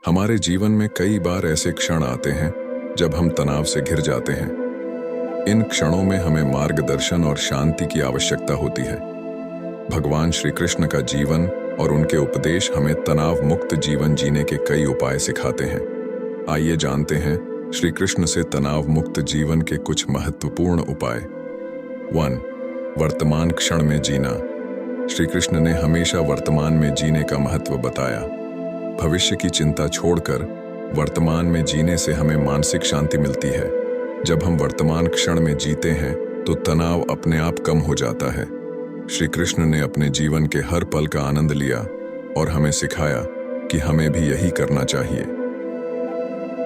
हमारे जीवन में कई बार ऐसे क्षण आते हैं जब हम तनाव से घिर जाते हैं। इन क्षणों में हमें मार्गदर्शन और शांति की आवश्यकता होती है। भगवान श्री कृष्ण का जीवन और उनके उपदेश हमें तनाव मुक्त जीवन जीने के कई उपाय सिखाते हैं। आइए जानते हैं श्री कृष्ण से तनाव मुक्त जीवन के कुछ महत्वपूर्ण उपाय। 1. वर्तमान क्षण में जीना। श्री कृष्ण ने हमेशा वर्तमान में जीने का महत्व बताया। भविष्य की चिंता छोड़कर वर्तमान में जीने से हमें मानसिक शांति मिलती है। जब हम वर्तमान क्षण में जीते हैं तो तनाव अपने आप कम हो जाता है। श्री कृष्ण ने अपने जीवन के हर पल का आनंद लिया और हमें सिखाया कि हमें भी यही करना चाहिए।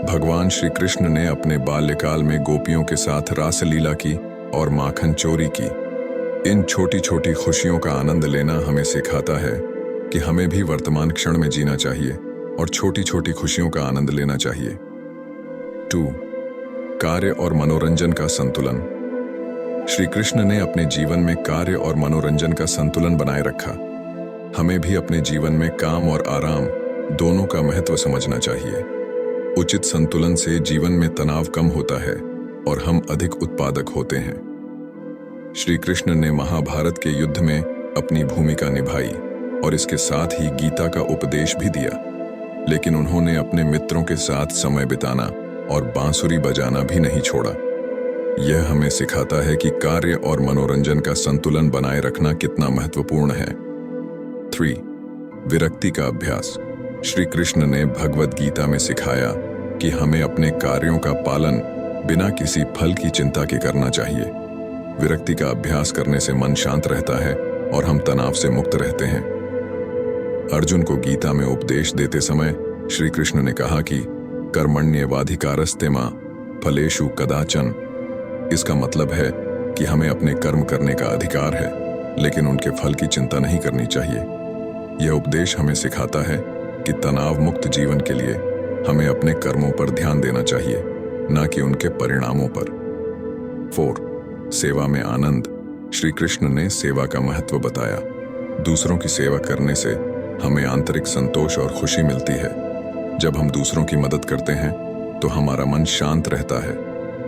भगवान श्री कृष्ण ने अपने बाल्यकाल में गोपियों के साथ रासलीला की और माखन चोरी की। इन छोटी छोटी खुशियों का आनंद लेना हमें सिखाता है कि हमें भी वर्तमान क्षण में जीना चाहिए और छोटी छोटी खुशियों का आनंद लेना चाहिए। 2. कार्य और मनोरंजन का संतुलन। श्री कृष्ण ने अपने जीवन में कार्य और मनोरंजन का संतुलन बनाए रखा। हमें भी अपने जीवन में काम और आराम दोनों का महत्व समझना चाहिए। उचित संतुलन से जीवन में तनाव कम होता है और हम अधिक उत्पादक होते हैं। श्री कृष्ण ने महाभारत के युद्ध में अपनी भूमिका निभाई और इसके साथ ही गीता का उपदेश भी दिया, लेकिन उन्होंने अपने मित्रों के साथ समय बिताना और बांसुरी बजाना भी नहीं छोड़ा। यह हमें सिखाता है कि कार्य और मनोरंजन का संतुलन बनाए रखना कितना महत्वपूर्ण है। 3. विरक्ति का अभ्यास। श्री कृष्ण ने भगवद गीता में सिखाया कि हमें अपने कार्यों का पालन बिना किसी फल की चिंता के करना चाहिए। विरक्ति का अभ्यास करने से मन शांत रहता है और हम तनाव से मुक्त रहते हैं। अर्जुन को गीता में उपदेश देते समय श्री कृष्ण ने कहा कि कर्मण्येवाधिकारस्ते मा फलेषु कदाचन। इसका मतलब है कि हमें अपने कर्म करने का अधिकार है, लेकिन उनके फल की चिंता नहीं करनी चाहिए। यह उपदेश हमें सिखाता है कि तनाव मुक्त जीवन के लिए हमें अपने कर्मों पर ध्यान देना चाहिए, न कि उनके परिणामों पर। 4. सेवा में आनंद। श्री कृष्ण ने सेवा का महत्व बताया। दूसरों की सेवा करने से हमें आंतरिक संतोष और खुशी मिलती है। जब हम दूसरों की मदद करते हैं तो हमारा मन शांत रहता है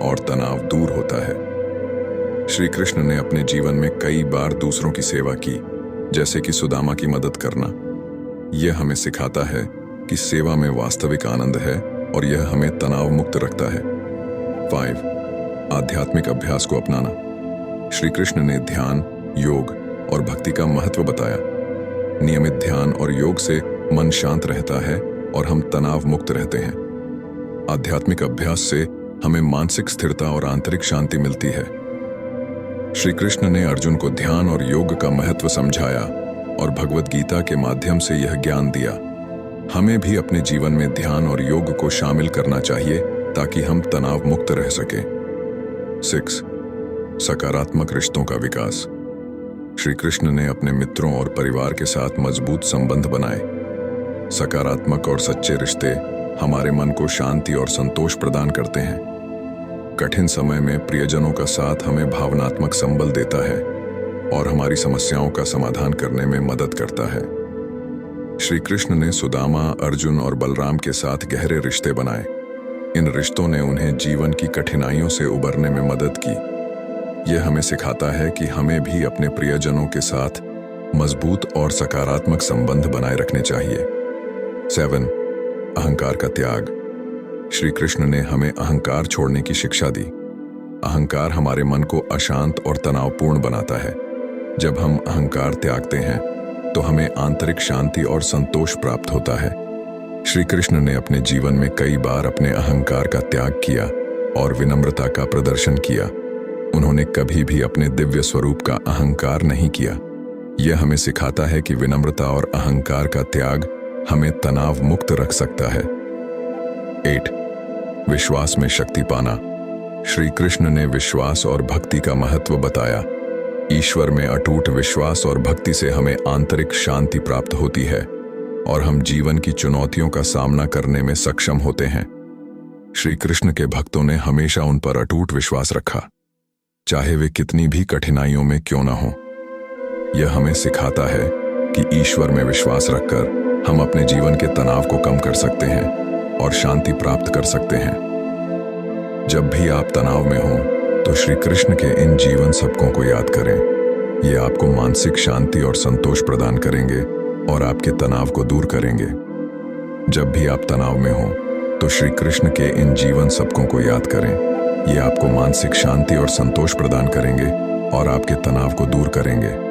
और तनाव दूर होता है। श्री कृष्ण ने अपने जीवन में कई बार दूसरों की सेवा की, जैसे कि सुदामा की मदद करना। यह हमें सिखाता है कि सेवा में वास्तविक आनंद है और यह हमें तनाव मुक्त रखता है। 5. आध्यात्मिक अभ्यास को अपनाना। श्री कृष्ण ने ध्यान, योग और भक्ति का महत्व बताया। नियमित ध्यान और योग से मन शांत रहता है और हम तनाव मुक्त रहते हैं। आध्यात्मिक अभ्यास से हमें मानसिक स्थिरता और आंतरिक शांति मिलती है। श्री कृष्ण ने अर्जुन को ध्यान और योग का महत्व समझाया और भगवद गीता के माध्यम से यह ज्ञान दिया। हमें भी अपने जीवन में ध्यान और योग को शामिल करना चाहिए ताकि हम तनाव मुक्त रह सकें। 6. सकारात्मक रिश्तों का विकास। श्री कृष्ण ने अपने मित्रों और परिवार के साथ मजबूत संबंध बनाए। सकारात्मक और सच्चे रिश्ते हमारे मन को शांति और संतोष प्रदान करते हैं। कठिन समय में प्रियजनों का साथ हमें भावनात्मक संबल देता है और हमारी समस्याओं का समाधान करने में मदद करता है। श्री कृष्ण ने सुदामा, अर्जुन और बलराम के साथ गहरे रिश्ते बनाए। इन रिश्तों ने उन्हें जीवन की कठिनाइयों से उबरने में मदद की। यह हमें सिखाता है कि हमें भी अपने प्रियजनों के साथ मजबूत और सकारात्मक संबंध बनाए रखने चाहिए। 7. अहंकार का त्याग। श्री कृष्ण ने हमें अहंकार छोड़ने की शिक्षा दी। अहंकार हमारे मन को अशांत और तनावपूर्ण बनाता है। जब हम अहंकार त्यागते हैं तो हमें आंतरिक शांति और संतोष प्राप्त होता है। श्री कृष्ण ने अपने जीवन में कई बार अपने अहंकार का त्याग किया और विनम्रता का प्रदर्शन किया। उन्होंने कभी भी अपने दिव्य स्वरूप का अहंकार नहीं किया। यह हमें सिखाता है कि विनम्रता और अहंकार का त्याग हमें तनाव मुक्त रख सकता है। 8. विश्वास में शक्ति पाना। श्री कृष्ण ने विश्वास और भक्ति का महत्व बताया। ईश्वर में अटूट विश्वास और भक्ति से हमें आंतरिक शांति प्राप्त होती है और हम जीवन की चुनौतियों का सामना करने में सक्षम होते हैं। श्री कृष्ण के भक्तों ने हमेशा उन पर अटूट विश्वास रखा, चाहे वे कितनी भी कठिनाइयों में क्यों न हो। यह हमें सिखाता है कि ईश्वर में विश्वास रखकर हम अपने जीवन के तनाव को कम कर सकते हैं और शांति प्राप्त कर सकते हैं। जब भी आप तनाव में हों तो श्री कृष्ण के इन जीवन सबकों को याद करें। ये आपको मानसिक शांति और संतोष प्रदान करेंगे और आपके तनाव को दूर करेंगे। जब भी आप तनाव में हों तो श्री कृष्ण के इन जीवन सबकों को याद करें। ये आपको मानसिक शांति और संतोष प्रदान करेंगे और आपके तनाव को दूर करेंगे।